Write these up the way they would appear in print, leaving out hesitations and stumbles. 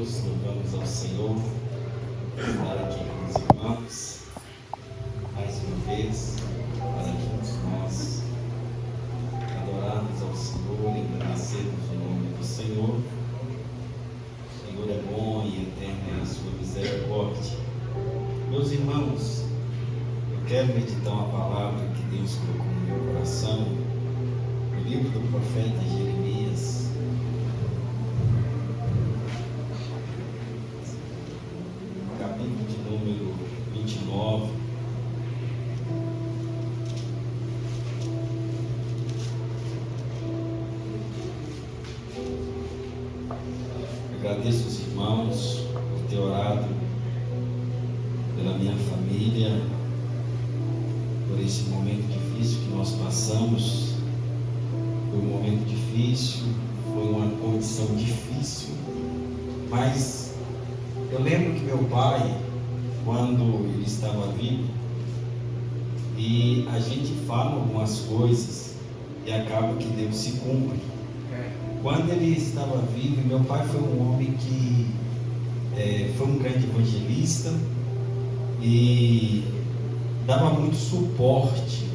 Deus, louvamos ao Senhor por estar aqui com os irmãos mais uma vez, para juntos nós adorarmos ao Senhor, engrandecemos o nome do Senhor. O Senhor é bom e eterno é a sua misericórdia. Meus irmãos, eu quero meditar uma palavra que Deus colocou no meu coração, no livro do profeta Jeremias, capítulo de número 29. Agradeço os irmãos por ter orado pela minha família, por esse momento difícil que nós passamos. Foi um momento difícil, foi uma condição difícil, mas eu lembro que meu pai, quando ele estava vivo, e a gente fala algumas coisas e acaba que Deus se cumpre. Quando ele estava vivo, meu pai foi um homem que foi um grande evangelista e dava muito suporte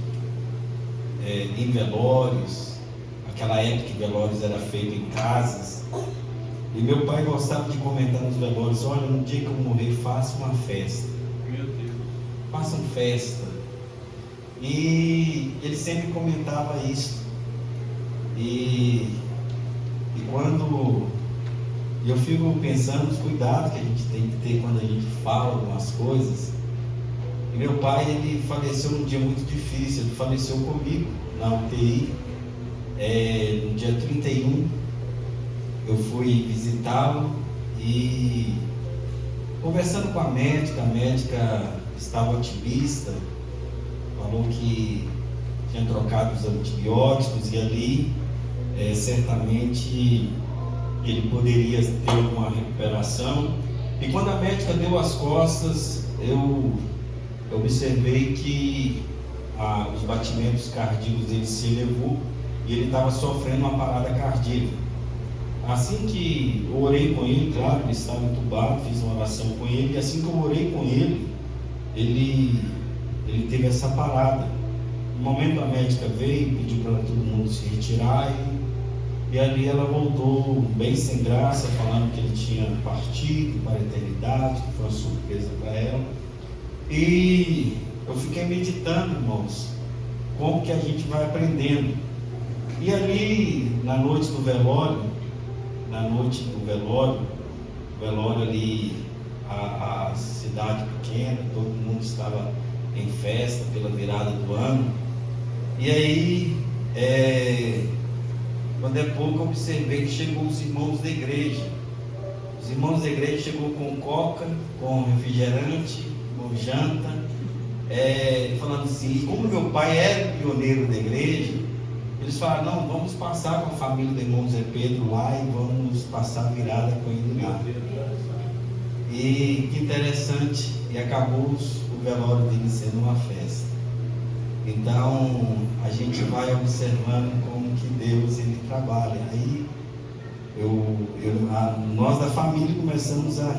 em velórios. Aquela época que velórios era feito em casas, e meu pai gostava de comentar nos velórios: olha, no dia que eu morrer, faça uma festa. Meu Deus. Façam festa. E ele sempre comentava isso. E quando eu fico pensando nos cuidados que a gente tem que ter quando a gente fala algumas coisas. E meu pai, ele faleceu num dia muito difícil. Ele faleceu comigo na UTI, no dia 31. Eu fui visitá-lo e, conversando com a médica estava otimista, falou que tinha trocado os antibióticos e ali certamente ele poderia ter uma recuperação. E quando a médica deu as costas, eu observei que os batimentos cardíacos dele se elevou e ele estava sofrendo uma parada cardíaca. Assim que eu orei com ele, claro, ele estava entubado, fiz uma oração com ele, e assim que eu orei com ele, ele teve essa parada. No momento a médica veio, pediu para todo mundo se retirar, e ali ela voltou bem sem graça, falando que ele tinha partido para a eternidade, que foi uma surpresa para ela. E eu fiquei meditando, irmãos, como que a gente vai aprendendo. E ali, na noite do velório, ali, a cidade pequena, todo mundo estava em festa pela virada do ano. E aí, quando é pouco, eu observei que chegou os irmãos da igreja. Os irmãos da igreja chegou com coca, com refrigerante, com janta, falando assim, como meu pai era pioneiro da igreja, eles falaram: não, vamos passar com a família do irmão Zé Pedro lá e vamos passar a virada com ele lá. E que interessante, e acabou o velório dele sendo uma festa. Então a gente vai observando como que Deus ele trabalha. Aí nós da família começamos a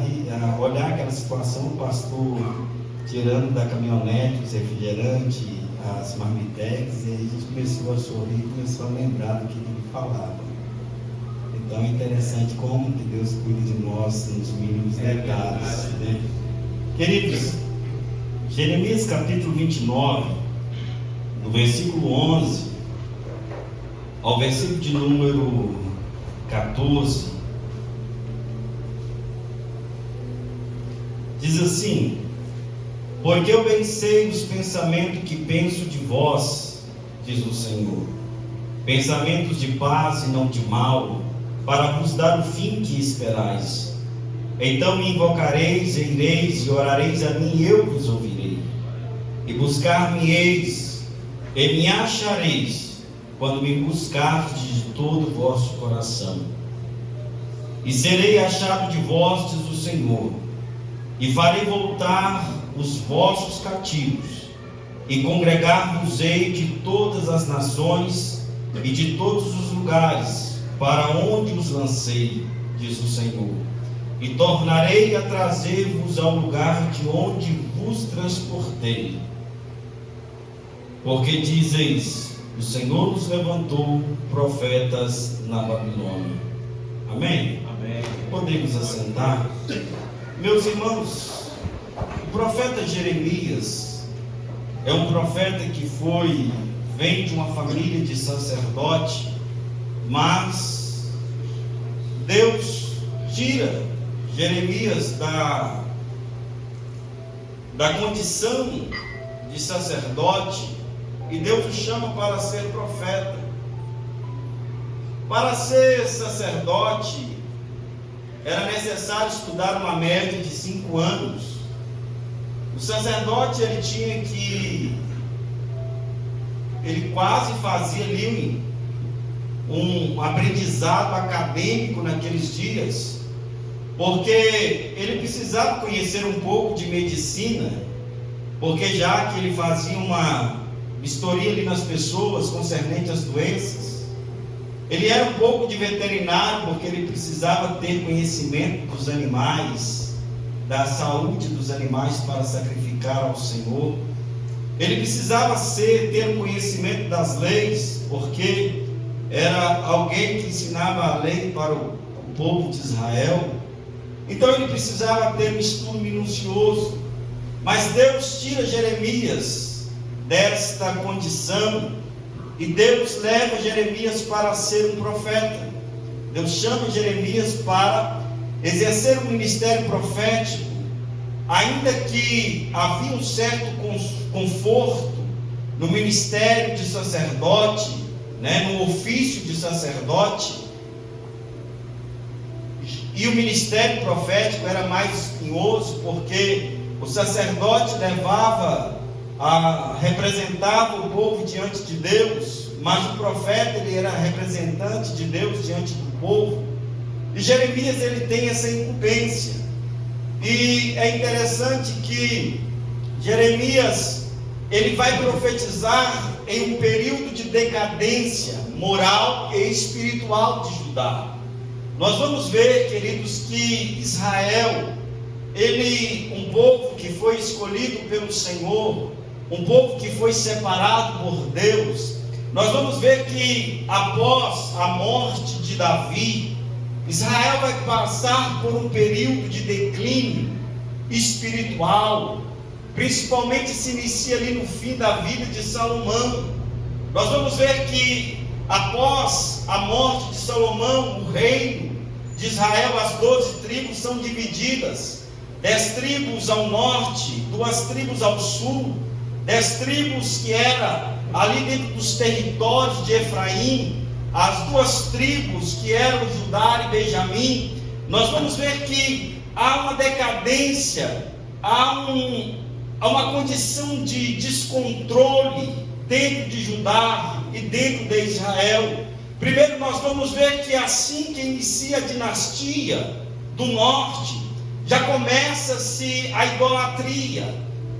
olhar aquela situação, o pastor tirando da caminhonete os refrigerantes, as marmitex, e aí a gente começou a sorrir e começou a lembrar do que ele falava. Então é interessante como que Deus cuida de nós nos mínimos detalhes, né? Queridos, Jeremias capítulo 29, do versículo 11 ao versículo de número 14, diz assim: porque eu bem sei os pensamentos que penso de vós, diz o Senhor, pensamentos de paz e não de mal, para vos dar o fim que esperais. Então me invocareis, e ireis, e orareis a mim, e eu vos ouvirei. E buscar-me-eis, e me achareis, quando me buscardes de todo o vosso coração. E serei achado de vós, diz o Senhor, e farei voltar os vossos cativos, e congregar-vos-ei de todas as nações e de todos os lugares, para onde os lancei, diz o Senhor. e tornarei a trazer-vos ao lugar de onde vos transportei. Porque dizeis, o Senhor nos levantou profetas na Babilônia. Amém? Amém. Podemos assentar? Meus irmãos, o profeta Jeremias é um profeta que vem de uma família de sacerdote, mas Deus tira Jeremias da condição de sacerdote e Deus o chama para ser profeta. Para ser sacerdote era necessário estudar uma média de 5 anos. O sacerdote ele quase fazia ali um aprendizado acadêmico naqueles dias, porque ele precisava conhecer um pouco de medicina, porque já que ele fazia uma vistoria ali nas pessoas concernente às doenças, ele era um pouco de veterinário, porque ele precisava ter conhecimento dos animais, da saúde dos animais para sacrificar ao Senhor. Ele precisava ter conhecimento das leis, porque era alguém que ensinava a lei para o povo de Israel. Então ele precisava ter um estudo minucioso. Mas Deus tira Jeremias desta condição e Deus leva Jeremias para ser um profeta. Deus chama Jeremias para exercer um ministério profético, ainda que havia um certo conforto no ministério de sacerdote, no ofício de sacerdote, e o ministério profético era mais espinhoso, porque o sacerdote representava o povo diante de Deus, mas o profeta ele era representante de Deus diante do povo. E Jeremias ele tem essa incumbência. E é interessante que Jeremias ele vai profetizar em um período de decadência moral e espiritual de Judá. Nós vamos ver, queridos, que Israel, um povo que foi escolhido pelo Senhor, um povo que foi separado por Deus. Nós vamos ver que após a morte de Davi, Israel vai passar por um período de declínio espiritual, principalmente se inicia ali no fim da vida de Salomão. Nós vamos ver que após a morte de Salomão, o reino de Israel, as 12 tribos são divididas, 10 tribos ao norte, 2 tribos ao sul, 10 tribos que era ali dentro dos territórios de Efraim, as 2 tribos que eram Judá e Benjamim. Nós vamos ver que há uma decadência, há uma condição de descontrole dentro de Judá e dentro de Israel. Primeiro nós vamos ver que assim que inicia a dinastia do norte, já começa-se a idolatria.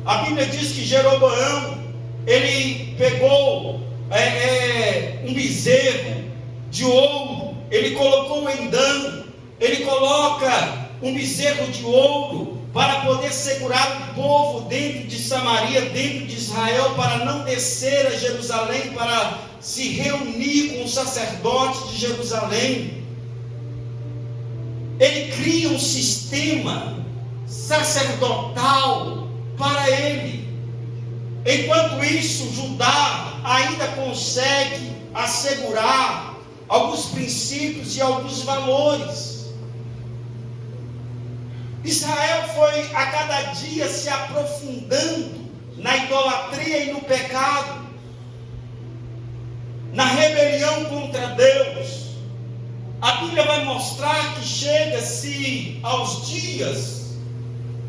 A Bíblia diz que Jeroboão, ele pegou um bezerro de ouro, ele colocou em Dan, ele coloca um bezerro de ouro para poder segurar o povo dentro de Samaria, dentro de Israel, para não descer a Jerusalém, para se reunir com os sacerdotes de Jerusalém. Ele cria um sistema sacerdotal para ele. Enquanto isso, Judá ainda consegue assegurar alguns princípios e alguns valores. Israel foi a cada dia se aprofundando na idolatria e no pecado, na rebelião contra Deus. A Bíblia vai mostrar que chega-se aos dias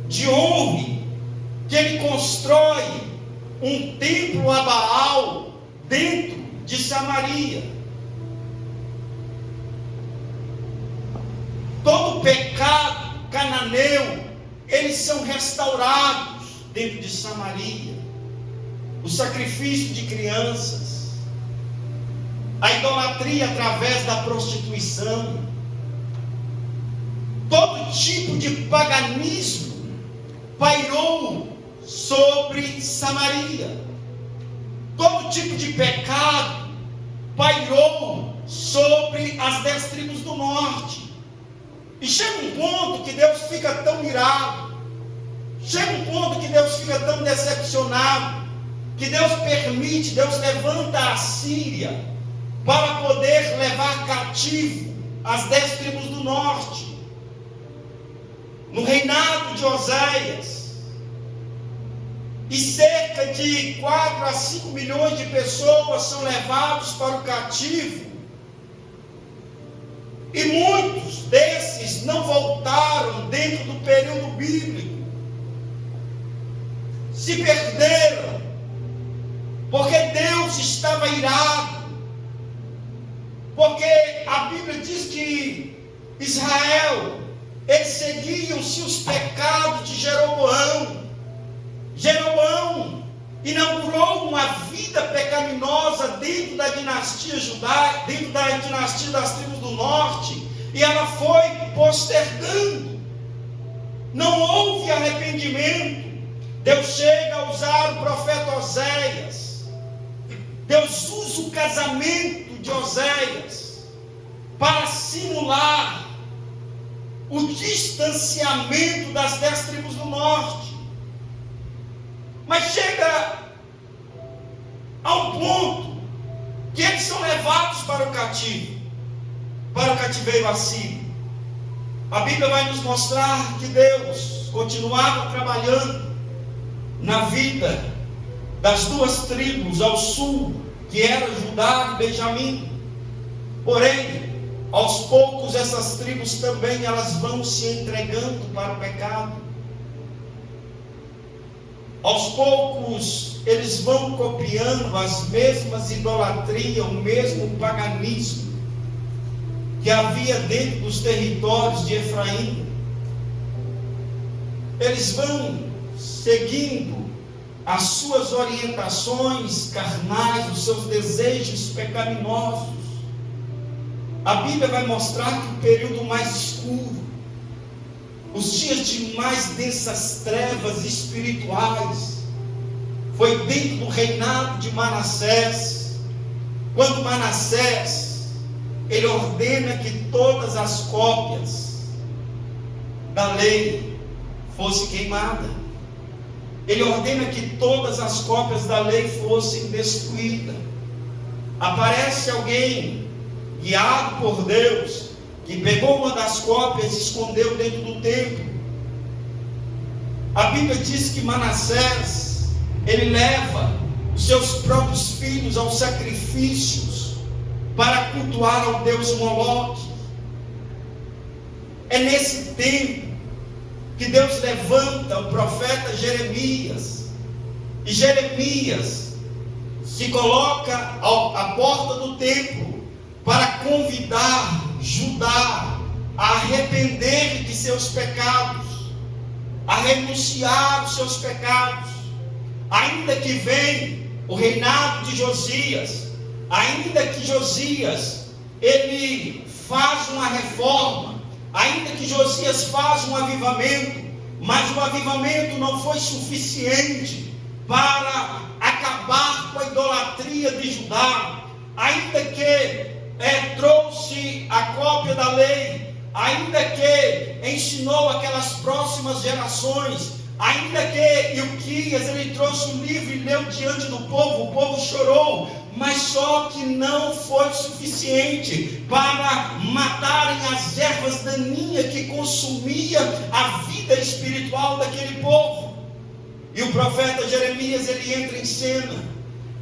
de Omri, que ele constrói um templo a Baal dentro de Samaria. Todo o pecado cananeu, eles são restaurados dentro de Samaria. O sacrifício de crianças, a idolatria através da prostituição, todo Todo tipo de paganismo pairou sobre Samaria. Todo tipo de pecado pairou sobre as 10 tribos do norte. E chega um ponto que Deus fica tão irado, chega um ponto que Deus fica tão decepcionado, que Deus permite, Deus levanta a Síria para poder levar cativo as 10 tribos do norte. No reinado de Oséias, e cerca de 4 a 5 milhões de pessoas são levados para o cativo, e muitos desses não voltaram dentro do período bíblico, se perderam, porque Deus estava irado, porque a Bíblia diz que Israel, eles seguiam-se os pecados de Jeroboão. Jeroboão inaugurou uma vida pecaminosa dentro da dinastia judaica, dentro da dinastia das tribos do norte, e ela foi postergando. Não houve arrependimento. Deus chega a usar o profeta Oséias. Deus usa o casamento de Oséias para simular o distanciamento das 10 tribos do norte. Mas chega a um ponto que eles são levados para o cativo, para o cativeiro assírio. A Bíblia vai nos mostrar que Deus continuava trabalhando na vida das 2 tribos ao sul, que eram Judá e Benjamim. Porém, aos poucos essas tribos também elas vão se entregando para o pecado. Aos poucos eles vão copiando as mesmas idolatrias, o mesmo paganismo que havia dentro dos territórios de Efraim. Eles vão seguindo as suas orientações carnais, os seus desejos pecaminosos. A Bíblia vai mostrar que o período mais escuro, os dias de mais densas trevas espirituais, foi dentro do reinado de Manassés, quando Manassés, ele ordena que todas as cópias da lei fossem queimadas. Ele ordena que todas as cópias da lei fossem destruídas. Aparece alguém guiado por Deus, que pegou uma das cópias e escondeu dentro do templo. A Bíblia diz que Manassés, ele leva os seus próprios filhos aos sacrifícios para cultuar ao deus Moloque. É nesse tempo que Deus levanta o profeta Jeremias, e Jeremias se coloca à porta do templo para convidar Judá a arrepender de seus pecados, a renunciar aos seus pecados. Ainda que venha o reinado de Josias, ainda que Josias ele faz uma reforma, ainda que Josias faz um avivamento, mas o avivamento não foi suficiente para acabar com a idolatria de Judá. Ainda que trouxe a cópia da lei, ainda que ensinou aquelas próximas gerações, ainda que Ilquias ele trouxe um livro e leu diante do povo, o povo chorou, mas só que não foi suficiente para matarem as ervas daninhas que consumia a vida espiritual daquele povo. E o profeta Jeremias ele entra em cena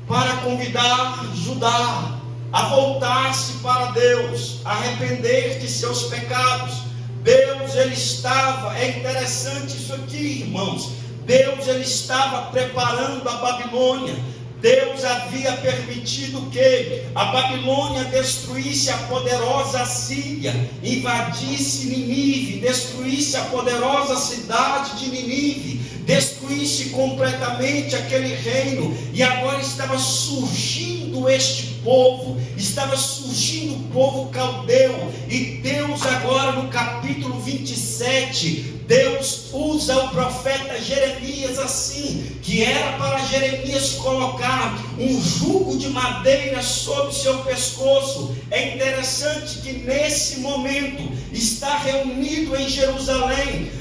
para convidar Judá a voltar-se para Deus, a arrepender de seus pecados. Deus ele estava, é interessante isso aqui, irmãos, Deus ele estava preparando a Babilônia. Deus havia permitido que a Babilônia destruísse a poderosa Síria, invadisse Nínive, destruísse a poderosa cidade de Nínive, destruísse completamente aquele reino, e agora estava surgindo este povo, estava surgindo o povo caldeu, e Deus agora no capítulo 27, Deus usa o profeta Jeremias assim, que era para Jeremias colocar um jugo de madeira sobre seu pescoço. É interessante que nesse momento está reunido em Jerusalém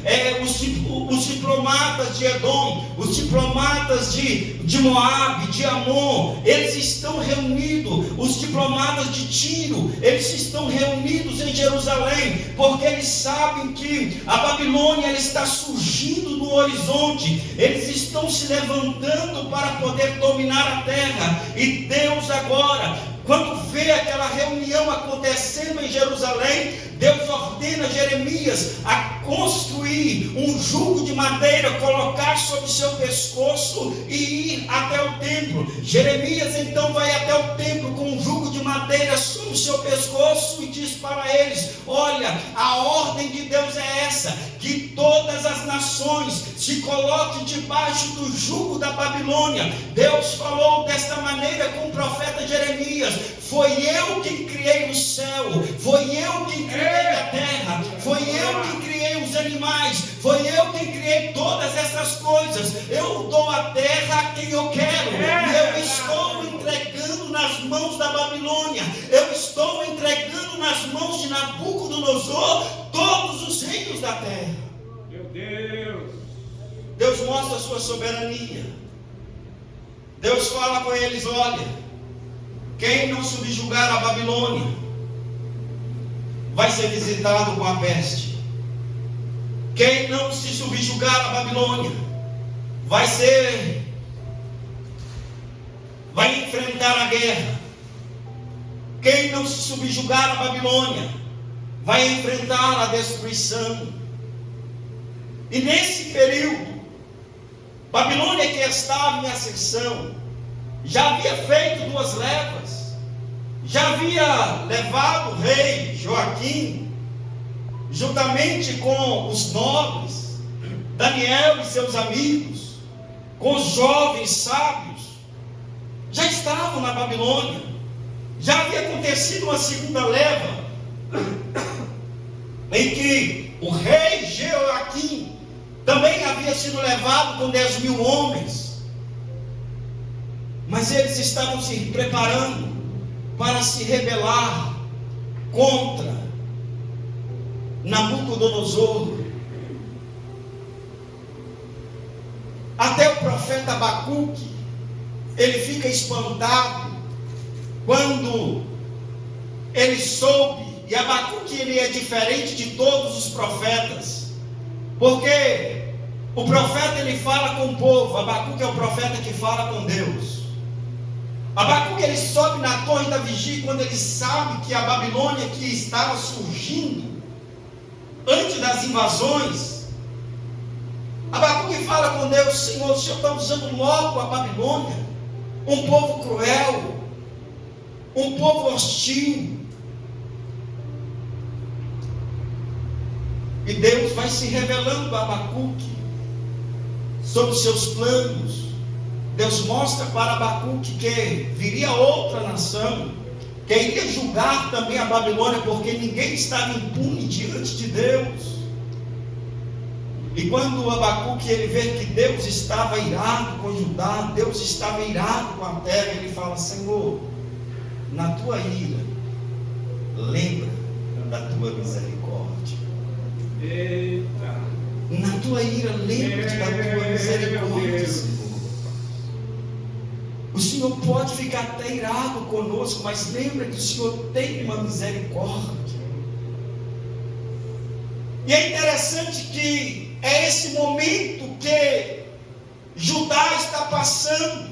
os diplomatas de Edom, os diplomatas de Moabe, de Amon, eles estão reunidos, os diplomatas de Tiro, eles estão reunidos em Jerusalém, porque eles sabem que a Babilônia ela está surgindo no horizonte, eles estão se levantando para poder dominar a terra. E Deus agora, quando vê aquela reunião acontecendo em Jerusalém, Deus ordena Jeremias a construir um jugo de madeira, colocar sobre seu pescoço e ir até o templo. Jeremias então vai até o templo com um jugo de madeira sobre o seu pescoço e diz para eles: olha, a ordem de Deus é essa, que todas as nações se coloquem debaixo do jugo da Babilônia. Deus falou desta maneira com o profeta Jeremias: foi eu quem criei o céu, foi eu quem criei a terra, foi eu quem criei os animais, foi eu quem criei todas essas coisas. Eu dou a terra a quem eu quero, e eu estou entregando nas mãos da Babilônia, eu estou entregando nas mãos de Nabucodonosor todos os reinos da terra. Meu Deus! Deus mostra a sua soberania. Deus fala com eles: olha, quem não subjugar a Babilônia vai ser visitado com a peste. Quem não se subjugar a Babilônia vai enfrentar a guerra. Quem não se subjugar a Babilônia vai enfrentar a destruição. E nesse período, Babilônia, que estava em ascensão, já havia feito 2 levas, já havia levado o rei Joaquim, juntamente com os nobres, Daniel e seus amigos, com os jovens sábios, já estavam na Babilônia. Já havia acontecido uma segunda leva, em que o rei Joaquim também havia sido levado com 10.000 homens, mas eles estavam se preparando para se rebelar contra Nabucodonosor. Até o profeta Abacuque, ele fica espantado quando ele soube. E Abacuque, ele é diferente de todos os profetas, porque o profeta, ele fala com o povo. Abacuque é o profeta que fala com Deus. Abacuque, ele sobe na torre da vigia quando ele sabe que a Babilônia que estava surgindo antes das invasões. Abacuque fala com Deus: Senhor, o Senhor está usando logo a Babilônia, um povo cruel, um povo hostil. E Deus vai se revelando a Abacuque sobre os seus planos. Deus mostra para Abacuque que viria outra nação, que iria julgar também a Babilônia, porque ninguém estava impune diante de Deus. E quando Abacuque ele vê que Deus estava irado com Judá, Deus estava irado com a terra, ele fala: Senhor, na tua ira, lembra da tua misericórdia. Eita! Na tua ira, lembra-te da tua misericórdia, Senhor. O Senhor pode ficar até irado conosco, mas lembra que o Senhor tem uma misericórdia. E é interessante que é esse momento que Judá está passando,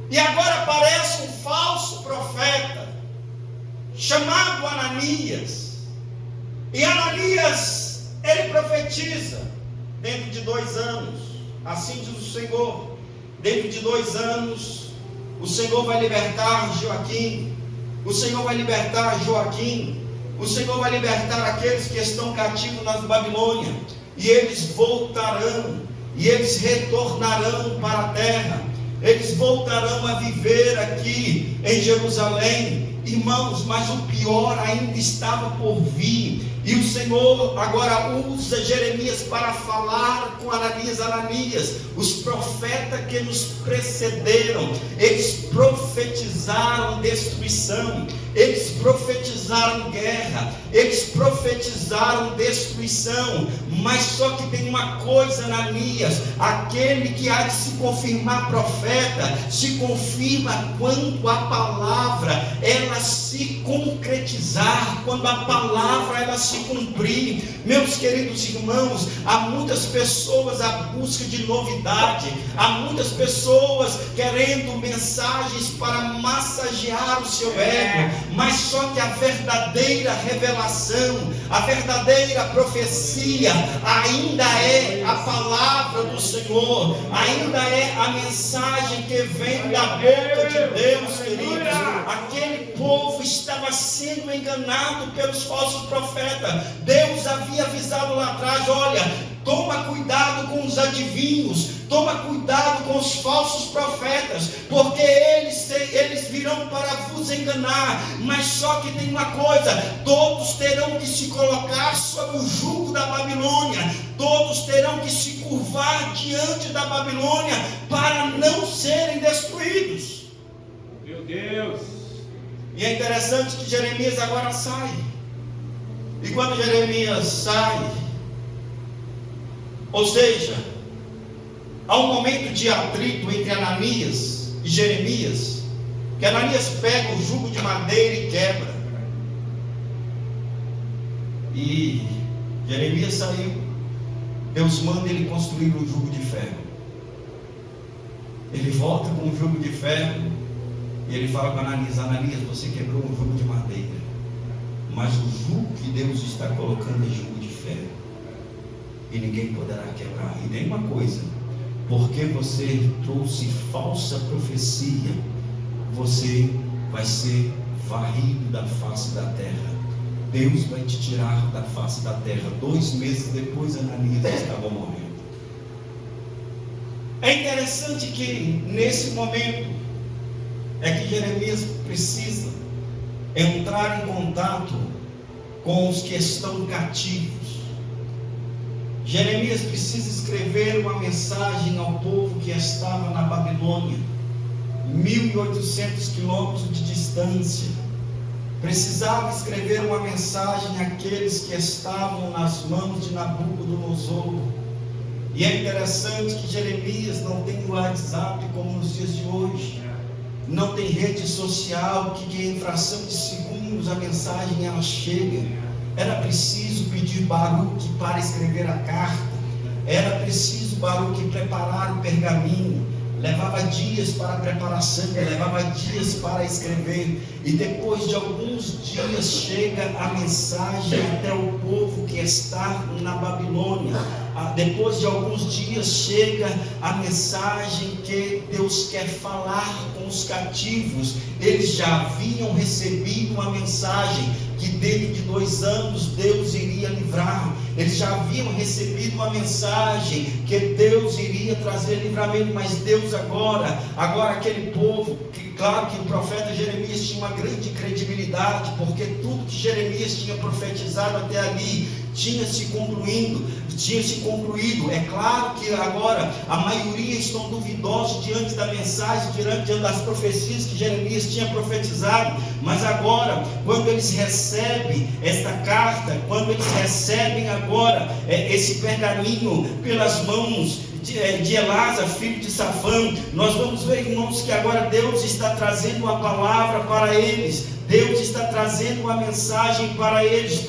e agora aparece um falso profeta chamado Ananias. E Ananias, ele profetiza: dentro de 2 anos, assim diz o Senhor, dentro de 2 anos, o Senhor vai libertar Joaquim, o Senhor vai libertar Joaquim, o Senhor vai libertar aqueles que estão cativos na Babilônia, e eles voltarão, e eles retornarão para a terra. eles voltarão a viver aqui em Jerusalém. Irmãos, mas o pior ainda estava por vir. E o Senhor agora usa Jeremias para falar com Ananias. Os profetas que nos precederam, eles profetizaram destruição, eles profetizaram guerra, eles profetizaram destruição. Mas só que tem uma coisa, Ananias: aquele que há de se confirmar profeta, se confirma quando a palavra ela se concretizar, quando a palavra ela se cumprir. Meus queridos irmãos, há muitas pessoas à busca de novidade, há muitas pessoas querendo mensagens para massagear o seu ego, mas só que a verdadeira revelação, a verdadeira profecia ainda é a palavra do Senhor, ainda é a mensagem que vem da boca de Deus, queridos. Aquele povo estava sendo enganado pelos falsos profetas. Deus havia avisado lá atrás: olha, toma cuidado com os adivinhos, toma cuidado com os falsos profetas, porque eles virão para vos enganar. Mas só que tem uma coisa: todos terão que se colocar sob o jugo da Babilônia, todos terão que se curvar diante da Babilônia para não serem destruídos. Meu Deus! E é interessante que Jeremias agora sai. E quando Jeremias sai, ou seja, há um momento de atrito entre Ananias e Jeremias, que Ananias pega o jugo de madeira e quebra. E Jeremias saiu. Deus manda ele construir um jugo de ferro. Ele volta com um jugo de ferro e ele fala para Ananias: Ananias, você quebrou um jugo de madeira, mas o jugo que Deus está colocando é jugo de ferro, e ninguém poderá quebrar. E tem uma coisa: porque você trouxe falsa profecia, você vai ser varrido da face da terra. Deus vai te tirar da face da terra. 2 meses depois, Ananias estava morrendo. É interessante que nesse momento é que Jeremias precisa entrar em contato com os que estão cativos. Jeremias precisa escrever uma mensagem ao povo que estava na Babilônia, 1.800 quilômetros de distância. Precisava escrever uma mensagem àqueles que estavam nas mãos de Nabucodonosor. E é interessante que Jeremias não tem o WhatsApp como nos dias de hoje, não tem rede social que em fração de segundos a mensagem ela chega. Era preciso pedir Baruque para escrever a carta, era preciso Baruque preparar o pergaminho. Levava dias para a preparação, levava dias para escrever. E depois de alguns dias chega a mensagem até o povo que está na Babilônia. Depois de alguns dias chega a mensagem que Deus quer falar com os cativos. Eles já haviam recebido uma mensagem que dentro de 2 anos Deus iria livrar. Eles já haviam recebido uma mensagem que Deus iria trazer livramento. Mas Deus agora aquele povo, claro que o profeta Jeremias tinha uma grande credibilidade, porque tudo que Jeremias tinha profetizado até ali tinha se concluído. É claro que agora a maioria estão duvidosos diante da mensagem, diante das profecias que Jeremias tinha profetizado. Mas agora, quando eles recebem esta carta, quando eles recebem agora esse pergaminho pelas mãos de Elasa, filho de Safã, nós vamos ver, irmãos, que agora Deus está trazendo uma palavra para eles. Deus está trazendo uma mensagem para eles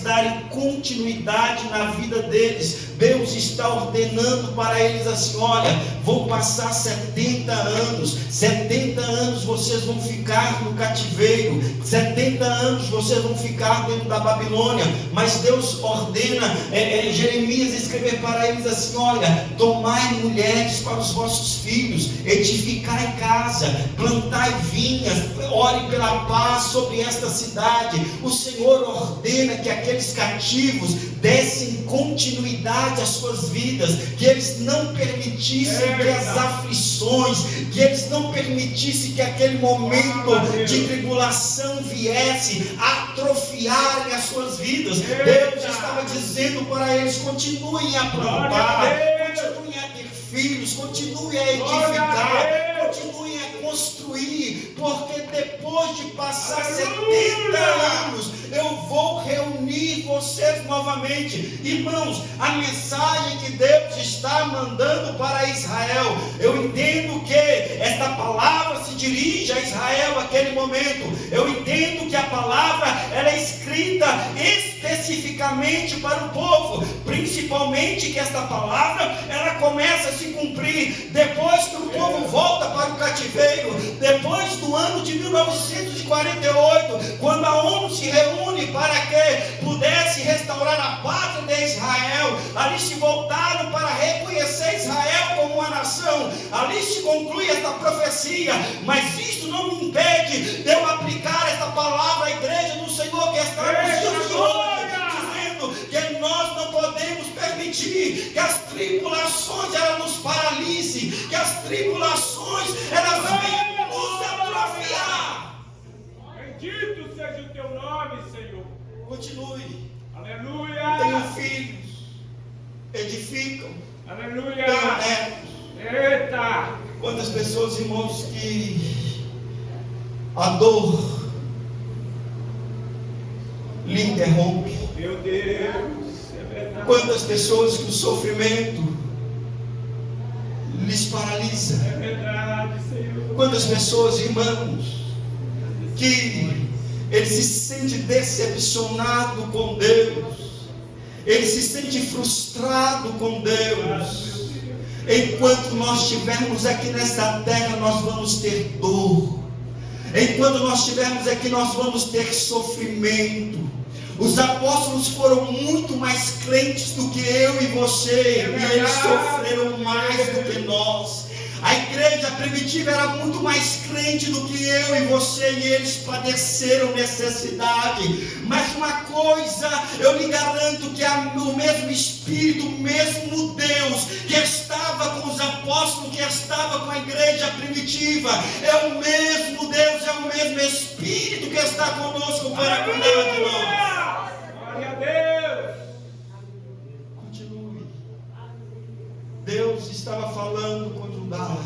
darem continuidade na vida deles. Deus está ordenando para eles assim: olha, vão passar 70 anos, 70 anos vocês vão ficar no cativeiro, 70 anos vocês vão ficar dentro da Babilônia. Mas Deus ordena Jeremias escrever para eles assim: olha, tomai mulheres para os vossos filhos, edificai casa, plantai vinhas, ore pela paz sobre esta cidade. O Senhor ordena que aqueles cativos dessem continuidade às suas vidas, que eles não permitissem que as aflições, que eles não permitissem que aquele momento de tribulação viesse atrofiarem as suas vidas. Deus estava dizendo para eles: continuem a plantar, continuem a ter filhos, continuem a edificar, continuem a construir, porque depois de passar 70 anos, eu vou reunir vocês novamente. Irmãos, a mensagem que Deus está mandando para Israel, eu entendo que esta palavra se dirige a Israel naquele momento. Eu entendo que a palavra ela é escrita especificamente para o povo, principalmente que esta palavra ela começa a se cumprir depois que o povo volta para o cativeiro, depois do ano de 1948, quando a ONU se reúne para que pudesse restaurar a pátria de Israel. Ali se voltaram para reconhecer Israel como uma nação. Ali se conclui esta profecia, mas isso não me impede de eu aplicar esta palavra à igreja do Senhor que está nos dias de hoje, dizendo que nós não podemos permitir que as tribulações elas nos paralisem, que as tribulações elas venham nos atrofiar. Bendito seja o teu nome, Senhor. Continue. Aleluia. Tenham filhos, edificam. Aleluia. Tenham netos. Eita. Quantas pessoas, irmãos, que a dor lhe interrompe. Meu Deus, é verdade. Quantas pessoas que o sofrimento lhes paralisa. É verdade, Senhor. Quantas pessoas, irmãos, que ele se sente decepcionado com Deus, ele se sente frustrado com Deus. Enquanto nós estivermos aqui nesta terra, nós vamos ter dor. Enquanto nós estivermos aqui, nós vamos ter sofrimento. Os apóstolos foram muito mais crentes do que eu e você, e eles sofreram mais do que nós. A igreja primitiva era muito mais crente do que eu e você, e eles padeceram necessidade. Mas uma coisa eu lhe garanto, que o mesmo Espírito, o mesmo Deus que estava com os apóstolos, que estava com a igreja primitiva, é o mesmo Deus, é o mesmo Espírito que está conosco para cuidar de nós. Glória a Deus. Continue. Deus estava falando com Judá: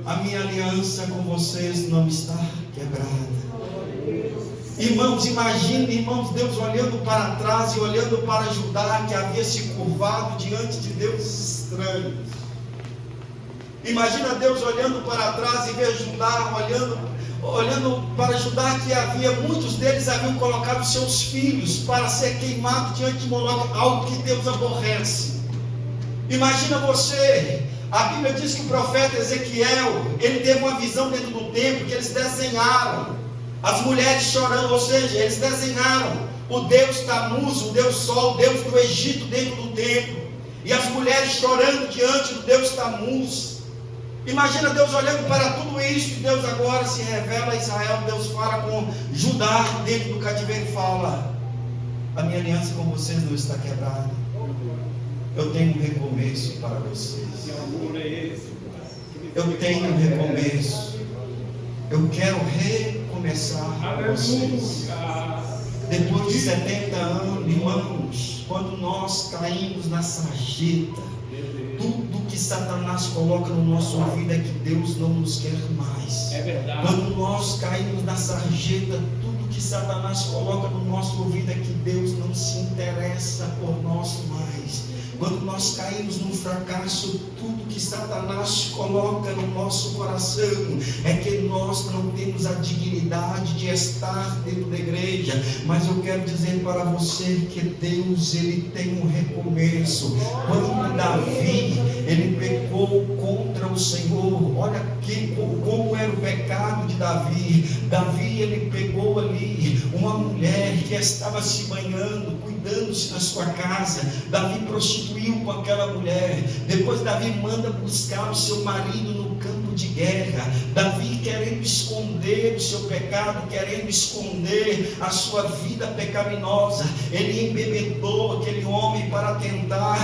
a minha aliança com vocês não está quebrada. Irmãos, imagine, irmãos, Deus olhando para trás e olhando para Judá, que havia se curvado diante de deuses estranhos. Imagina Deus olhando para trás e ver Judá olhando para Judá, que havia, muitos deles haviam colocado seus filhos para ser queimados diante de Moloque, algo que Deus aborrece. Imagina você, a Bíblia diz que o profeta Ezequiel, ele teve uma visão dentro do templo, que eles desenharam as mulheres chorando, ou seja, eles desenharam o Deus Tammuz, o Deus Sol, o Deus do Egito dentro do templo, e as mulheres chorando diante do Deus Tammuz. Imagina Deus olhando para tudo isso, e Deus agora se revela a Israel. Deus fala com Judá dentro do cativeiro e fala: a minha aliança com vocês não está quebrada, eu tenho um recomeço para vocês. Que amor é esse? Eu tenho um recomeço. Eu quero recomeçar com vocês. Depois de 70 anos, irmãos, quando nós caímos na sarjeta, tudo que Satanás coloca no nosso ouvido é que Deus não nos quer mais. É verdade. Quando nós caímos na sarjeta, tudo que Satanás coloca no nosso ouvido é que Deus não se interessa por nós mais. Quando nós caímos no fracasso, tudo que Satanás coloca no nosso coração é que nós não temos a dignidade de estar dentro da igreja. Mas eu quero dizer para você que Deus, ele tem um recomeço. Quando Davi, ele pecou contra o Senhor, olha aqui como era o pecado de Davi. Davi, ele pegou ali uma mulher que estava se banhando, cuidando dando-se na sua casa. Davi prostituiu com aquela mulher. Depois Davi manda buscar o seu marido no campo de guerra. Davi querendo esconder o seu pecado, querendo esconder a sua vida pecaminosa. Ele embebedou aquele homem para tentar,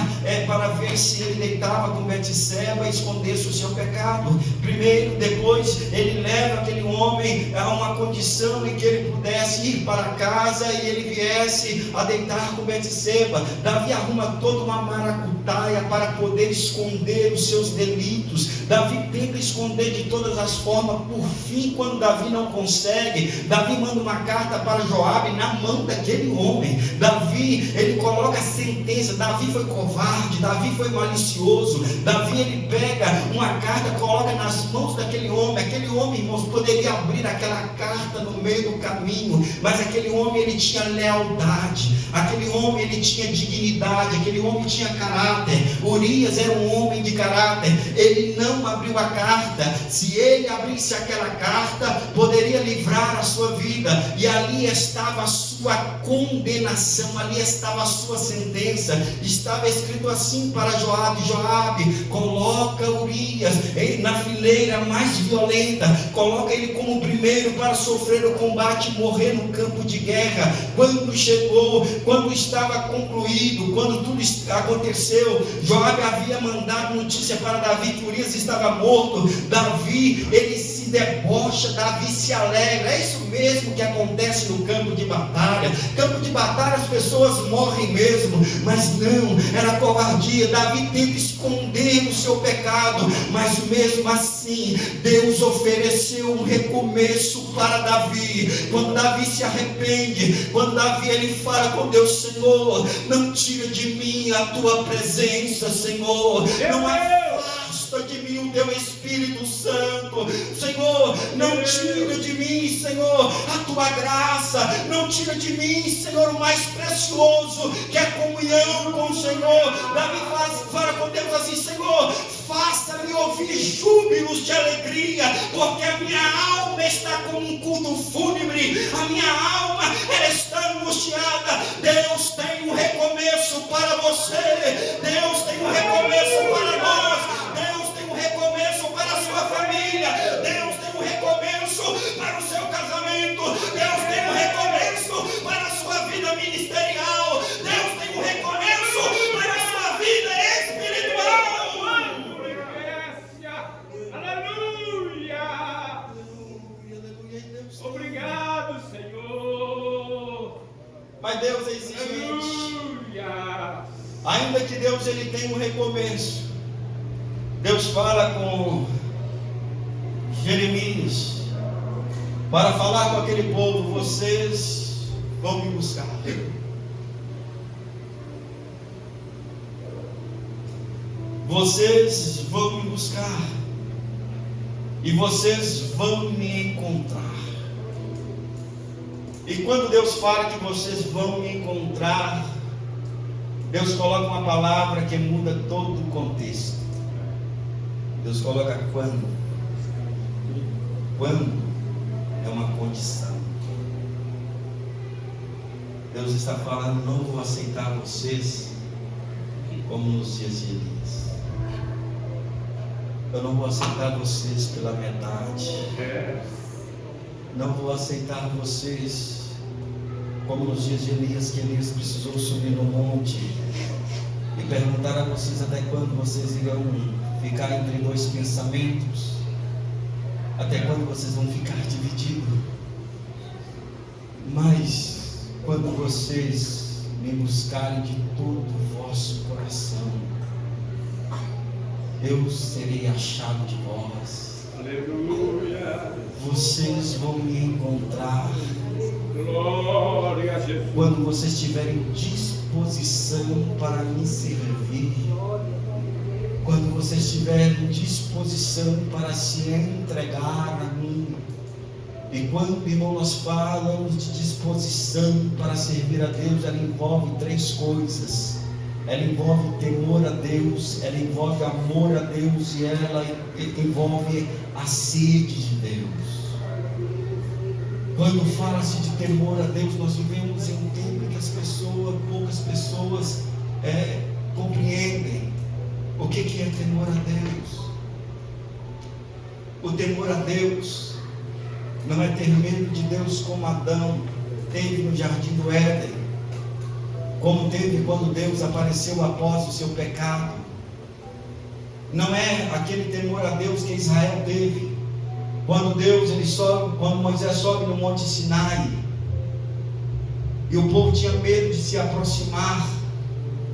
para ver se ele deitava com Betseba e escondesse o seu pecado. Primeiro, depois ele leva aquele homem a uma condição em que ele pudesse ir para casa e ele viesse a deitar com Betseba. Davi arruma toda uma maracutaia para poder esconder os seus delitos. Davi tenta esconder de todas as formas. Por fim, quando Davi não consegue, Davi manda uma carta para Joabe na mão daquele homem. Davi, ele coloca a sentença. Davi foi covarde, Davi foi malicioso. Davi, ele pega uma carta, coloca nas mãos daquele homem. Aquele homem, irmãos, poderia abrir aquela carta no meio do caminho, mas aquele homem, ele tinha lealdade, aquele homem, ele tinha dignidade, aquele homem tinha caráter. Urias era um homem de caráter. Ele não abriu a carta. Se ele abrisse aquela carta, poderia livrar a sua vida, e ali estava a sua condenação, ali estava a sua sentença. Estava escrito assim para Joabe: Joabe, coloca Urias na fileira mais violenta, coloca ele como o primeiro para sofrer o combate e morrer no campo de guerra. Quando chegou, quando estava concluído, quando tudo aconteceu, Joabe havia mandado notícia para Davi que Urias estava morto. Davi, ele se debocha, Davi se alegra. É isso mesmo que acontece no campo de batalha. Campo de batalha, as pessoas morrem mesmo, mas não, era covardia. Davi tenta esconder o seu pecado, mas mesmo assim Deus ofereceu um recomeço para Davi. Quando Davi se arrepende, quando Davi, ele fala com Deus: Senhor, não tira de mim a tua presença, Senhor, não afasta de mim o teu Espírito Santo, Senhor, não tira de mim, Senhor, a tua graça, não tira de mim, Senhor, o mais precioso, que é a comunhão com o Senhor. Davi fala com Deus assim: Senhor, faça-me ouvir júbilos de alegria, porque a minha alma está como um culto fúnebre, a minha alma, ela está angustiada. Deus tem um recomeço para você, Deus tem um recomeço para nós, Deus tem um recomeço para a sua família, Deus tem um recomeço para o seu casamento, Deus tem um recomeço para a sua vida ministerial, Deus tem um recomeço para a sua vida espiritual. Aleluia! Obrigado, Senhor. Mas Deus é exigente. Aleluia! Ainda que Deus, ele tem um recomeço. Deus fala com Jeremias para falar com aquele povo: vocês vão me buscar. Vocês vão me buscar e vocês vão me encontrar. E quando Deus fala que vocês vão me encontrar, Deus coloca uma palavra que muda todo o contexto. Deus coloca quando. Quando é uma condição. Deus está falando: não vou aceitar vocês como nos dias de Elias. Eu não vou aceitar vocês pela metade. Não vou aceitar vocês como nos dias de Elias, que Elias precisou subir no monte e perguntar a vocês até quando vocês irão ficar entre dois pensamentos, até quando vocês vão ficar divididos. Mas quando vocês me buscarem de todo o vosso coração, eu serei achado de vós. Aleluia! Vocês vão me encontrar. Glória a Jesus. Quando vocês tiverem disposição para me servir, quando vocês tiverem disposição para se entregar a mim. E quando, irmão, nós falamos de disposição para servir a Deus, ela envolve três coisas. Ela envolve temor a Deus, ela envolve amor a Deus e ela envolve a sede de Deus. Quando fala-se de temor a Deus, nós vivemos em um tempo em que poucas pessoas compreendem o que é temor a Deus. O temor a Deus não é ter medo de Deus como Adão teve no jardim do Éden, como teve quando Deus apareceu após o seu pecado. Não é aquele temor a Deus que Israel teve quando Moisés sobe no Monte Sinai e o povo tinha medo de se aproximar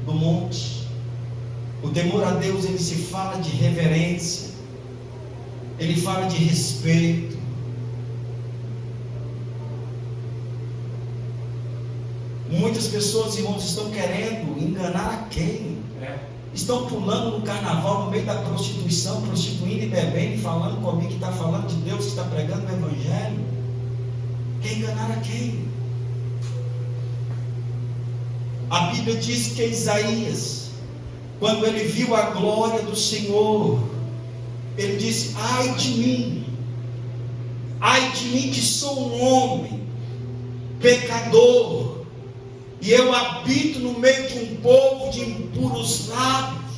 do monte. O temor a Deus, ele se fala de reverência, ele fala de respeito. Muitas pessoas, irmãos, estão querendo enganar a quem? Estão pulando no carnaval, no meio da prostituição, prostituindo e bebendo, e falando comigo que está falando de Deus, que está pregando o Evangelho. Quer enganar a quem? A Bíblia diz que Isaías, quando ele viu a glória do Senhor, ele disse: ai de mim que sou um homem pecador, e eu habito no meio de um povo de impuros lábios.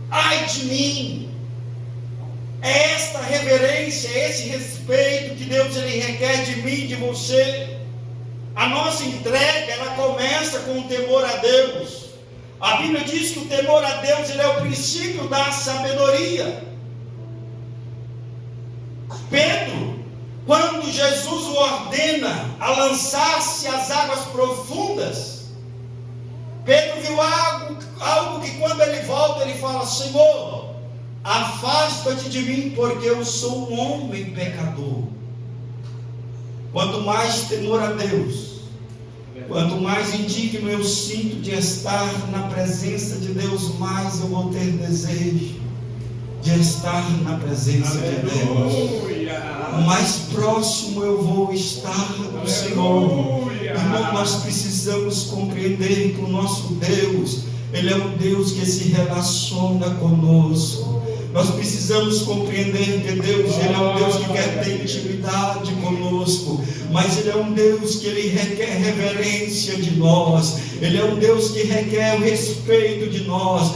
Ai de mim! É esta reverência, esse respeito que Deus ele requer de mim, de você. A nossa entrega, ela começa com o temor a Deus. A Bíblia diz que o temor a Deus, ele é o princípio da sabedoria. Pedro, quando Jesus o ordena a lançar-se às águas profundas, Pedro viu algo que quando ele volta, ele fala: Senhor, afasta-te de mim, porque eu sou um homem pecador. Quanto mais temor a Deus, quanto mais indigno eu sinto de estar na presença de Deus, mais eu vou ter desejo de estar na presença de Deus. Mais próximo eu vou estar do Senhor. Irmão, nós precisamos compreender que o nosso Deus, Ele é um Deus que se relaciona conosco. Nós precisamos compreender que Deus, Ele é um Deus que quer ter intimidade conosco, mas Ele é um Deus que Ele requer reverência de nós. Ele é um Deus que requer o respeito de nós.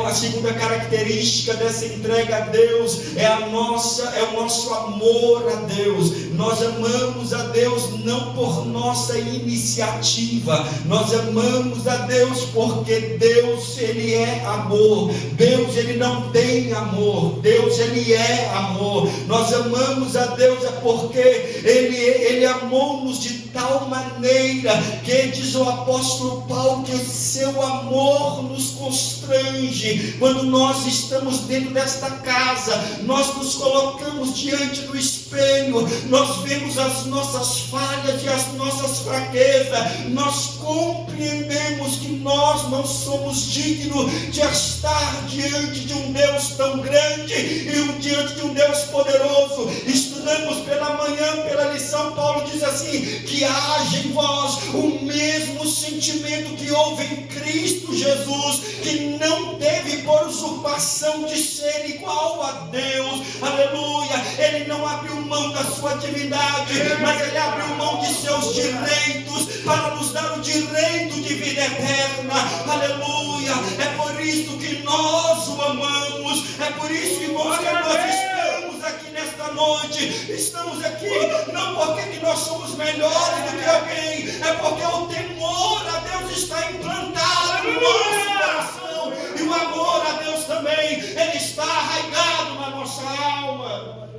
A segunda característica dessa entrega a Deus é o nosso amor a Deus. Nós amamos a Deus não por nossa iniciativa, nós amamos a Deus porque Deus, Ele é amor. Deus, Ele não tem amor, Deus, Ele é amor. Nós amamos a Deus porque Ele amou-nos de tal maneira que diz o apóstolo Paulo que o seu amor nos constrange. Quando nós estamos dentro desta casa, nós nos colocamos diante do espelho, nós vemos as nossas falhas e as nossas fraquezas, nós compreendemos que nós não somos dignos de estar diante de um Deus tão grande e diante de um Deus poderoso. Estudamos pela manhã, pela lição, Paulo diz assim: que haja em vós o mesmo sentimento que houve em Cristo Jesus, que não teve por usurpação de ser igual a Deus. Aleluia! Ele não abriu mão da sua divindade, mas Ele abriu mão de seus direitos para nos dar o direito de vida eterna. Aleluia! É por isso que nós o amamos. É por isso, irmãos, que nós estamos aqui nesta noite. Estamos aqui não porque que nós somos melhores do que alguém, é porque o temor a Deus está implantado no nosso coração, e o amor a Deus também, ele está arraigado na nossa alma.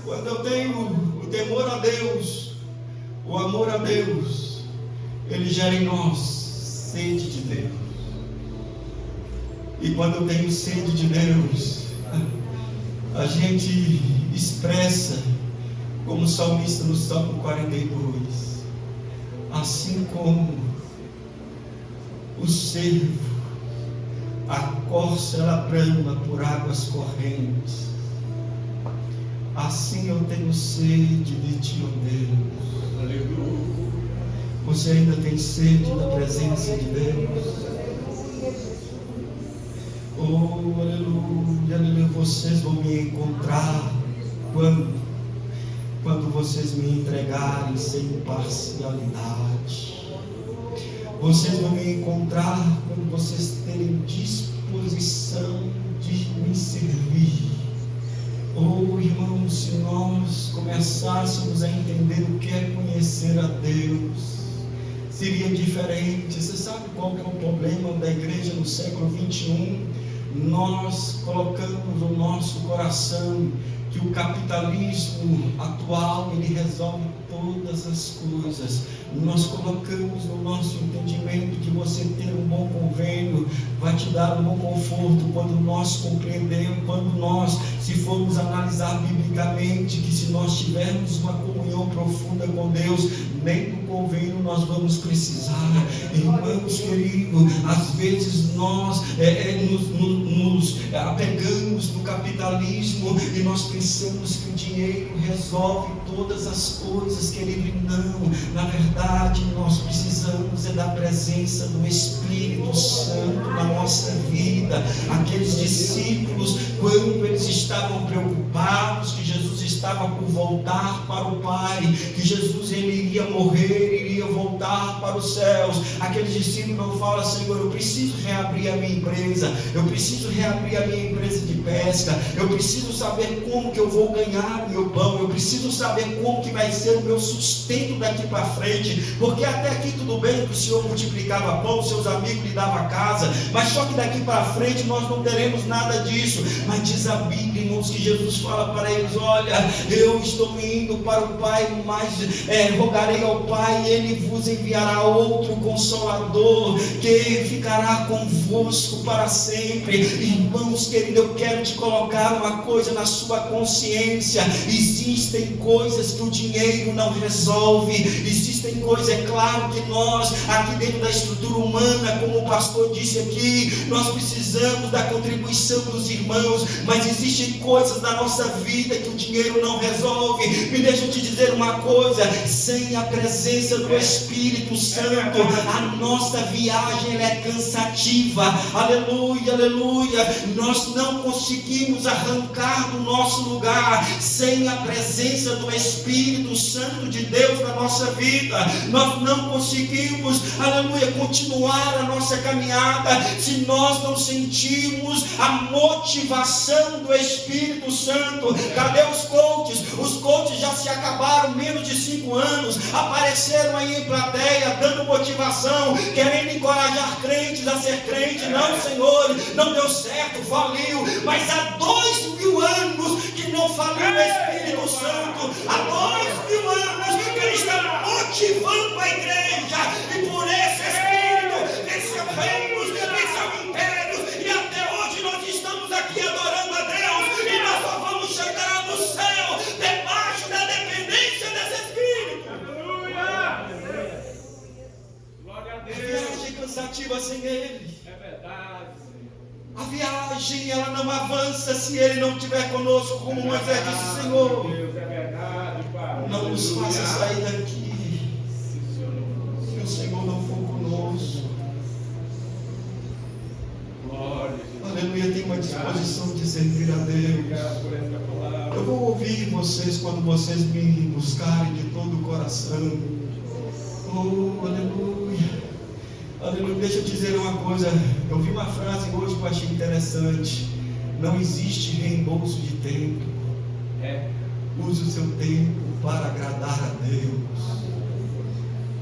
Quando eu tenho o temor a Deus, o amor a Deus, ele gera em nós sede de Deus. E quando eu tenho sede de Deus, a gente expressa, como o salmista no Salmo 42, assim como o cervo, a corça ela brama por águas correntes, assim eu tenho sede de Ti, ó Deus. Aleluia. Você ainda tem sede da presença de Deus? Oh, aleluia, aleluia. Vocês vão me encontrar quando vocês me entregarem sem parcialidade. Vocês vão me encontrar quando vocês terem disposição de me servir. Oh, irmãos, se nós começássemos a entender o que é conhecer a Deus, seria diferente. Você sabe qual que é o problema da igreja no século 21? Nós colocamos no nosso coração que o capitalismo atual, ele resolve todas as coisas. Nós colocamos no nosso entendimento que você ter um bom convênio vai te dar um bom conforto, quando nós compreendemos, quando nós, se formos analisar biblicamente, que se nós tivermos uma comunhão profunda com Deus, nem do convênio nós vamos precisar. Irmãos queridos, às vezes nós nos apegamos no capitalismo e nós pensamos que o dinheiro resolve todas as coisas, querido. Não, na verdade nós precisamos da presença do Espírito Santo na nossa vida. Aqueles discípulos, quando eles estavam preocupados que Jesus estava por voltar para o Pai, que Jesus ele iria morrer, iria voltar para os céus, aqueles discípulos não falam: Senhor, eu preciso reabrir a minha empresa, eu preciso reabrir a minha empresa de pesca, eu preciso saber como que eu vou ganhar o meu pão, eu preciso saber como que vai ser o meu sustento daqui para frente, porque até aqui tudo bem que o Senhor multiplicava pão, seus amigos lhe davam casa, mas só que daqui para frente nós não teremos nada disso. Mas diz a Bíblia, irmãos, que Jesus fala para eles: olha, eu estou indo para o Pai, mas rogarei ao Pai, e Ele vos enviará outro Consolador, que ficará convosco para sempre. Irmãos queridos, eu quero te colocar uma coisa na sua consciência: existem coisas que o dinheiro não resolve, existem coisas, é claro que nós, aqui dentro da estrutura humana, como o pastor disse aqui, nós precisamos da contribuição dos irmãos, mas existem coisas na nossa vida que o dinheiro não resolve. Me deixa eu te dizer uma coisa: sem a presença do Espírito Santo, a nossa viagem ela é cansativa. Aleluia, aleluia. Nós não conseguimos arrancar do nosso lugar sem a presença do Espírito Santo de Deus na nossa vida. Nós não conseguimos, aleluia, continuar a nossa caminhada se nós não sentirmos a motivação do Espírito Santo. Cadê os coaches? Os coaches já se acabaram, menos de 5 anos, apareceram aí em plateia, dando motivação, querendo encorajar crentes a ser crente. Não, Senhor, não deu certo, faliu. Mas há 2000 anos que não faliu o Espírito Santo. Há 2000 anos que Ele está motivando a igreja, e por esse Espírito vencemos impérios, e até hoje nós estamos aqui adorando a Deus, e nós só vamos chegar no céu debaixo da dependência desse Espírito. Aleluia! Glória a A Deus! viagem é cansativa sem Ele. É verdade, Senhor. A viagem ela não avança se Ele não estiver conosco, como Moisés disse: Senhor, Deus, é verdade, Pai. não nos faça sair daqui se o Senhor não for conosco. Glória a Deus. Aleluia, tem uma disposição de servir a Deus. Obrigado por essa palavra. Eu vou ouvir vocês quando vocês me buscarem de todo o coração. Oh, aleluia. Aleluia. Deixa eu dizer uma coisa. Eu vi uma frase hoje que eu achei interessante: não existe reembolso de tempo. Use o seu tempo para agradar a Deus.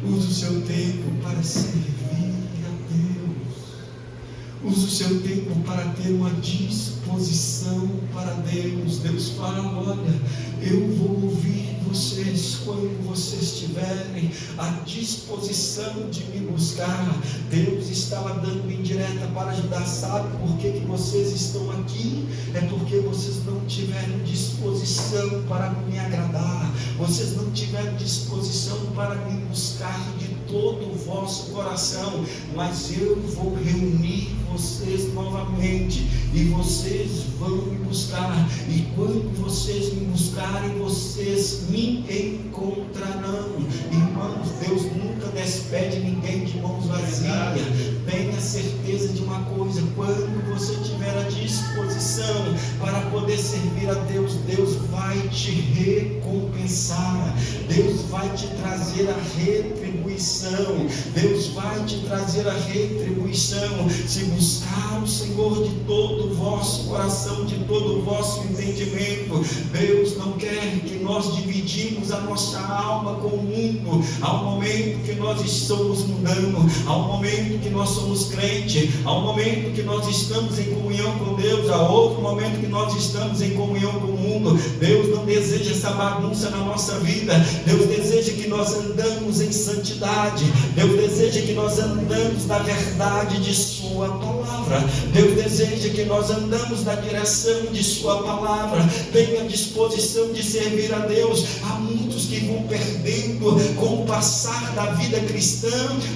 Use o seu tempo para servir a Deus. Use o seu tempo para ter uma disposição para Deus. Deus fala: olha, eu vou ouvir vocês quando vocês tiverem a disposição de me buscar. Deus estava dando indireta para ajudar. Sabe por que vocês estão aqui? É porque vocês não tiveram disposição para me agradar. Vocês não tiveram disposição para me buscar de todo o vosso coração. Mas eu vou reunir vocês novamente, e vocês vão me buscar, e quando vocês me buscarem, vocês me encontrarão. Irmãos, Deus nunca despede ninguém de mãos vazias. Tenha certeza de uma uma coisa: quando você tiver a disposição para poder servir a Deus, Deus vai te recompensar, Deus vai te trazer a retribuição, Deus vai te trazer a retribuição. Se buscar o Senhor de todo o vosso coração, de todo o vosso entendimento, Deus não quer que nós dividimos a nossa alma com o mundo. Há um momento que nós estamos mudando, há um momento que nós somos crentes, há um momento que nós estamos em comunhão com Deus, há outro momento que nós estamos em comunhão com o mundo. Deus não deseja essa bagunça na nossa vida. Deus deseja que nós andamos em santidade, Deus deseja que nós andamos na verdade de sua palavra, Deus deseja que nós andamos na direção de sua palavra. Tenha disposição de servir a Deus. Há muitos que vão perdendo com o passar da vida cristã,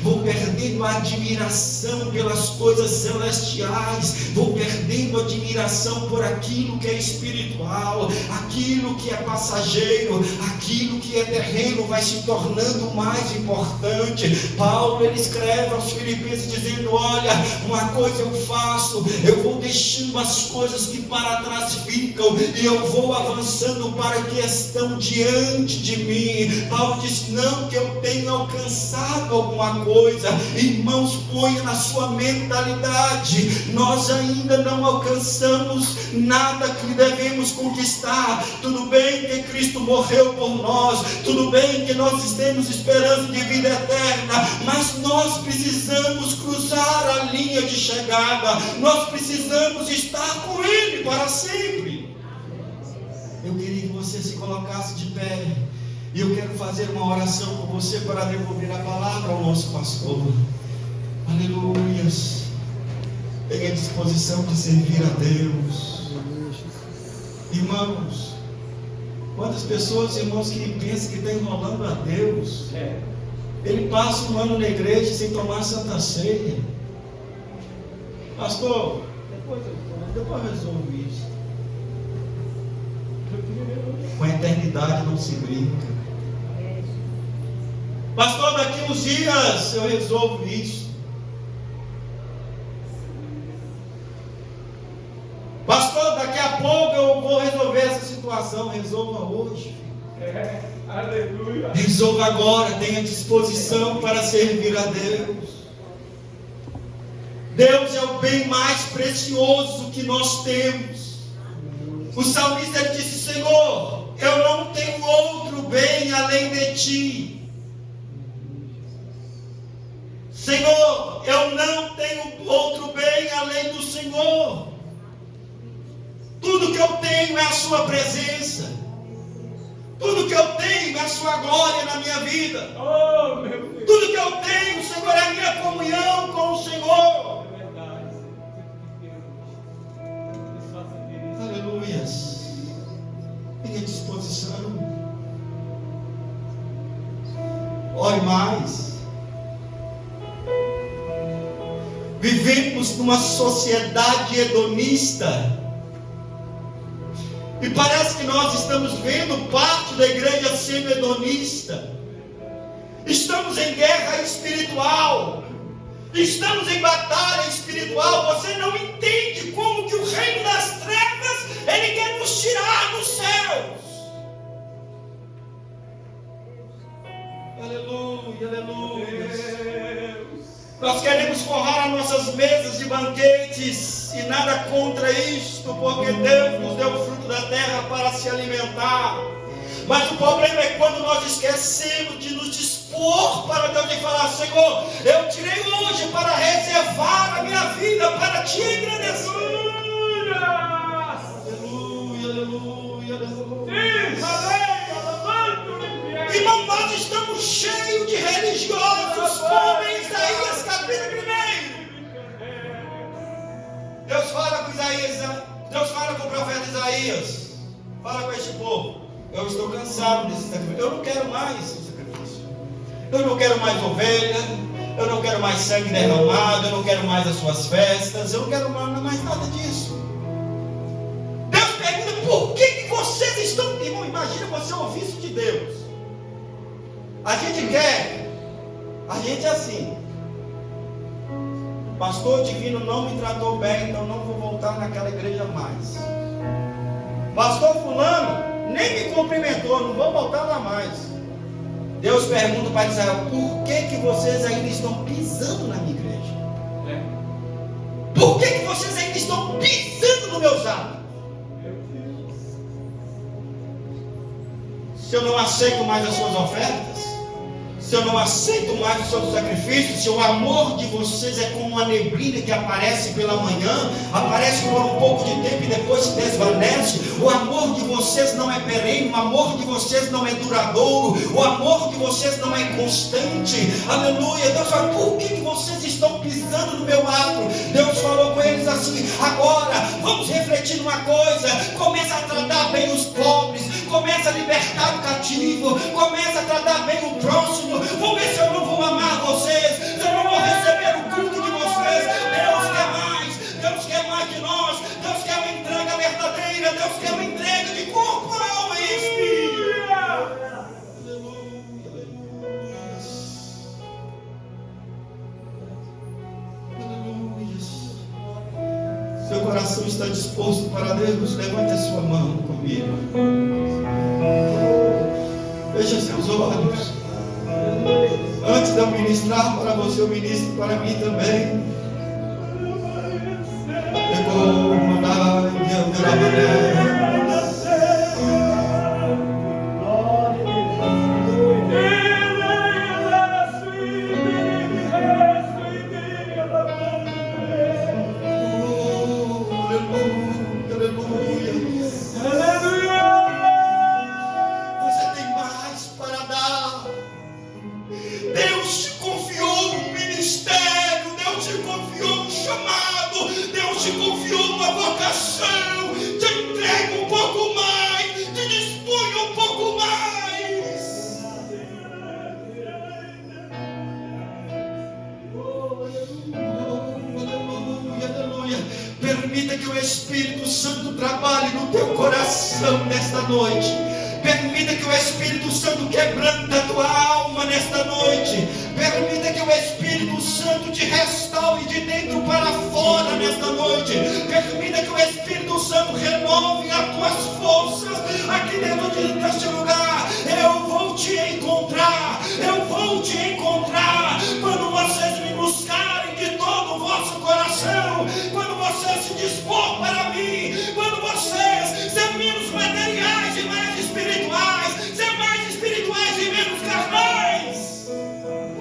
vão perdendo a admiração pelas coisas celestiais, vão perdendo admiração por aquilo que é espiritual, aquilo que é passageiro, aquilo que é terreno vai se tornando mais importante. Paulo, ele escreve aos Filipenses dizendo: olha, uma coisa eu faço, eu vou deixando as coisas que para trás ficam e eu vou avançando para que estão diante de mim. Paulo diz: não que eu tenha alcançado alguma coisa. Irmãos, ponha na sua mentalidade: nós ainda não alcançamos nada que devemos conquistar. Tudo bem que Cristo morreu por nós, tudo bem que nós temos esperança de vida eterna, mas nós precisamos cruzar a linha de chegada, nós precisamos estar com Ele para sempre. Eu queria que você se colocasse de pé, e eu quero fazer uma oração com você para devolver a palavra ao nosso pastor. Aleluias. Tenha disposição de servir a Deus. Irmãos, quantas pessoas, irmãos, que pensam que está enrolando a Deus? Ele passa um ano na igreja sem tomar Santa Ceia. Pastor, depois resolve isso. Com a eternidade não se brinca. Pastor, daqui uns dias eu resolvo isso. Pastor, daqui a pouco eu vou resolver essa situação. Resolva hoje. Aleluia. Resolva agora. Tenha disposição para servir a Deus. Deus é o bem mais precioso que nós temos. O salmista disse: Senhor, eu não tenho outro bem além de ti. Senhor, eu não tenho outro bem além do Senhor. Tudo que eu tenho é a sua presença. Tudo que eu tenho é a sua glória na minha vida. Oh, meu Deus. Tudo que eu tenho, Senhor, é a minha comunhão com o Senhor. É verdade. Aleluias. Tenha disposição. Ore mais. Vivemos numa sociedade hedonista. E parece que nós estamos vendo parte da igreja sendo hedonista. Estamos em guerra espiritual. Estamos em batalha espiritual. Você não entende como que o reino das trevas, ele quer nos tirar dos céus. Aleluia, aleluia. Nós queremos forrar as nossas mesas de banquetes, e nada contra isto, porque Deus nos deu o fruto da terra para se alimentar. Mas o problema é quando nós esquecemos de nos dispor para Deus e falar: Senhor, eu tirei hoje para reservar a minha vida para te engrandecer. Aleluia, aleluia, aleluia. Irmão, nós estamos cheios de religiosos, como em Isaías capítulo 1. Deus fala com Isaías, Deus fala com o profeta Isaías: fala com este povo, eu estou cansado desse sacrifício, eu não quero mais esse sacrifício, eu não quero mais ovelha, eu não quero mais sangue derramado, eu não quero mais as suas festas, eu não quero mais nada disso. Deus pergunta: por que vocês estão... Irmão, imagina você ouvir isso de Deus. A gente é assim. pastor Divino não me tratou bem, então não vou voltar naquela igreja mais. Pastor fulano nem me cumprimentou, não vou voltar lá mais. Deus pergunta para Israel: por que vocês ainda estão pisando na minha igreja? Por que vocês ainda estão pisando nos meus atos? Se eu não aceito mais as suas ofertas, se eu não aceito mais os seus sacrifícios, se o amor de vocês é como uma neblina que aparece pela manhã, aparece por um pouco de tempo e depois se desvanece, o amor de vocês não é perene, o amor de vocês não é duradouro, o amor de vocês não é constante, aleluia. Deus fala: por que vocês estão pisando no meu ato? Deus falou com eles assim: agora vamos refletir numa coisa, começa a tratar bem os pobres, começa a libertar o cativo, começa a tratar bem o próximo. Vamos ver se eu não vou amar vocês, se eu não vou receber o culto de vocês. Deus quer mais de nós. Deus quer uma entrega verdadeira. Deus quer uma entrega de corpo, alma e espírito. Aleluia. Seu coração está disposto para Deus? Levante a sua mão comigo. Feche seus olhos. Antes de eu ministrar para você, eu ministro para mim também. Permita que o Espírito Santo trabalhe no teu coração nesta noite. Permita que o Espírito Santo quebrante a tua alma nesta noite. Permita que o Espírito Santo te restaure de dentro para fora nesta noite. Permita que o Espírito Santo renove as tuas forças aqui dentro deste lugar. Eu vou te encontrar. Eu vou te encontrar quando vocês me buscarem de todo o vosso coração. Quando vocês se dispor para mim. Quando vocês ser menos materiais e mais espirituais. Ser mais espirituais e menos carnais.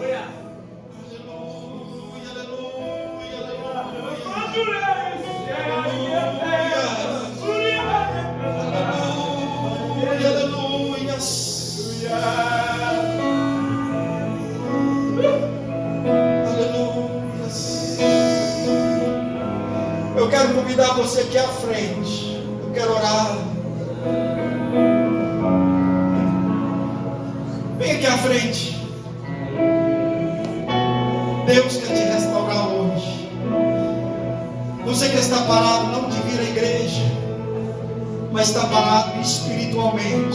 Aleluia, aleluia, eu quero convidar você aqui à frente. Eu quero orar. Vem aqui à frente. Deus quer te restaurar hoje. Você que está parado, não de vir à igreja, mas está parado espiritualmente.